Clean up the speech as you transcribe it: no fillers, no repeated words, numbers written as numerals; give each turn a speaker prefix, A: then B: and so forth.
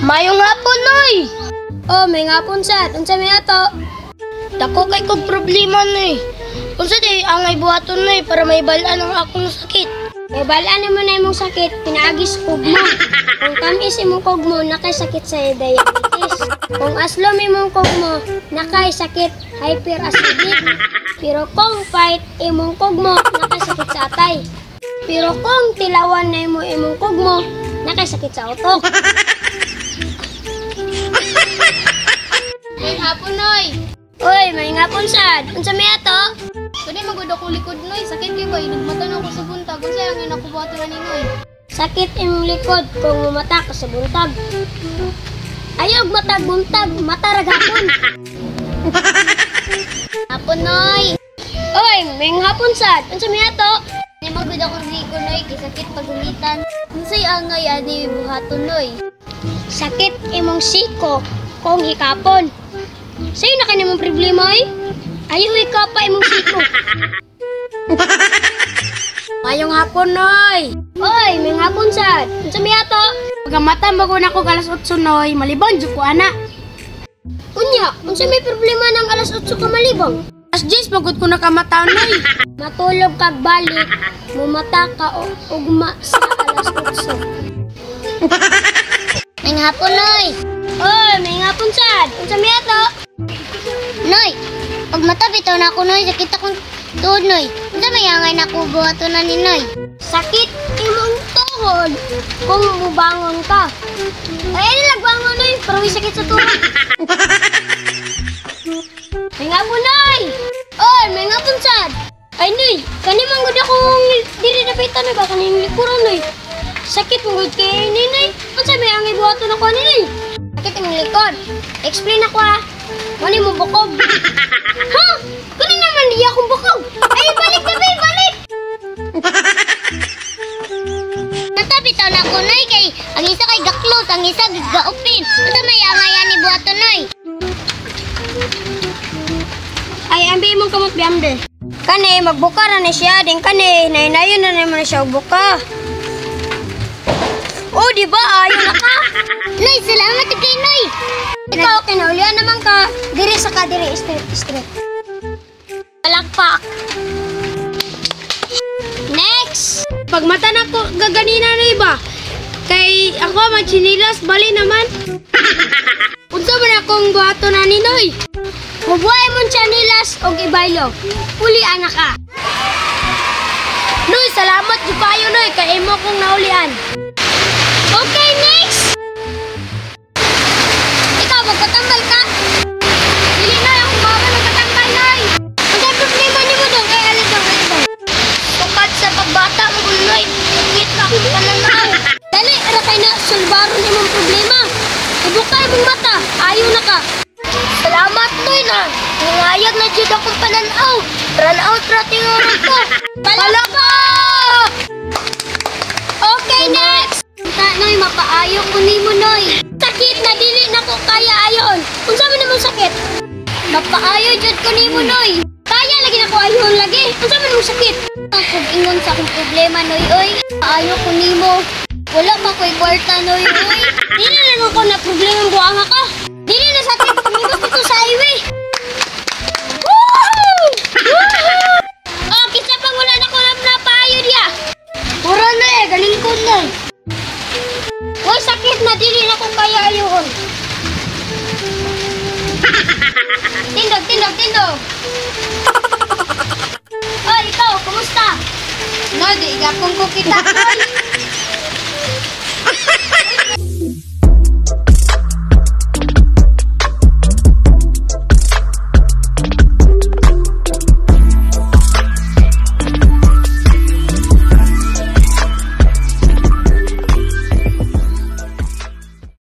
A: Mayong hapon, Noy! Oh, may hapon sad. Unsa may ato? Dako kay kog problema, Noy. Unsa day angay buhaton, Noy, para may balaan ang akong sakit? May balaan mo na imong sakit, pinaagis kog mo. Kung tamis imong kog mo, nakay sakit sa diabetes. Kung aslom imong kog mo, nakay sakit hyperacidic. Pero kung fight imong kog mo, nakay sakit sa atay. Pero kung tilawan na imong kog mo, nakay sakit sa utok.
B: May hapon, Noy.
A: Uy, may hapon sad. Unsa may ato?
B: Kani magud ako likod, Noy. Sakit kay ba? Nagmatan ako sa buntag. Kung sa'yo ang inakubuhato na ni Noy.
A: Sakit imong likod kung mata ka sa buntag. Ayog matag buntag, mata ragapon.
B: Hapon, Noy.
A: Uy, may hapon sad. Unsa may ato?
B: Kani magud ako likod, Noy. Kay sakit pagulitan. Kung sa'yo ang ngay ani buhaton, Noy.
A: Sakit imong siko kung hikapon. Sa'yo na kanimong problema, eh? Ayaw ikaw pa imong siko.
B: Mayong hapon, Noy.
A: Uy, may hapon sad. Unsa may ato?
B: Pagamatan bago na ko alas 8, Noy. Malibang jud ko ana.
A: Unya, unsa may problema ng alas 8 ka malibang?
B: Alas 10 pagod ko nakamataw, Noy.
A: Matulog kag balik, mumata ka o ugma sa alas 8.
B: May hapon, Noy.
A: Uy, may hapon sad. Unsa may ato?
B: Noy, pag mata bitaw na ako, Noy. Sakit akong tuhod, Noy. Unsa may angay na ko buhaton na ni Noy?
A: Sakit imong tuhod kung mubangon ka. Ay, nagbangon, Noy, pero may sakit sa tuhod. May hapon, Noy. Uy, may hapon sad. Ay, Noy, kanimang gud akong diri napitan, Noy, ba kaning likuran, Noy. Sakit mo gud kay Ninay. Unsa may angay buhaton ako ni Ninay? Sakit imong likod. Explain ako ha. Mali mo bukog. Ha? Kani naman di akong bukog. Ay, balik na, bay, balik.
B: Natabitaw na ako, Noy. Kay ang isa kay gaklos, ang isa gaupin. Unsa may angay ani buhaton, Noy?
A: Ay, ambi imong kamot biamde. Kani magbuka na ni siya din kani. Nainayon na naman siya buka. Oh, di ba? Ayaw na ka.
B: Noy, salamat kay Noy.
A: Ikaw, kinaulian naman ka. Diri sa ka, diri. Straight. Palakpak. Next!
B: Pag mata na ko gaganina na iba. Kay ako magsinilas, bali naman. Unsa man akong buhato na ni Noy?
A: Mubuhay mo siya nilas o ibaylo. Ulian na ka.
B: Noy, salamat jud kayo, Noy. Kay imo kong naulian.
A: Okay, next! Ikaw, magkatambal ka?
B: Dili na akong bawal magkatambal, Noy.
A: Ang problema ni mo doon kay alis ang ito. Tukad sa pagbata mo, Noy. Tugit ka kung pananaw. Dali, ara kay na, sulbaro ni mong problema. Ibukay mong mata, ayaw na ka. Salamat, Noy na. Nangayag na dyan akong pananaw. Run out, rating oras ko. Palakpak! Okay, next! Noy, mapaayo ko ni mo, Noy. Sakit na dili na ko kaya ayon. Kung saan mo naman sakit? Mapaayo jud ko ni mo, Noy. Kaya lagi na ko ayon lagi. Kung saan mo naman sakit? Kung ingon sa akong problema, Noy, oy. Paayo ko ni mo. Wala pa ko'y kwarta, Noy, oy. Dili na ko na problema ang buanga ka. Dili na sakit. Pamigos dito sa highway. Woohoo! Woohoo! Oh, kitsa pang wala na ko na paayo diya. Pura na galing ko, Noy. Uy, sakit na dili na kung kaya ayon. Tindog. Oy, ikaw, kumusta?
B: Noy, di gapon ko kita, Noy.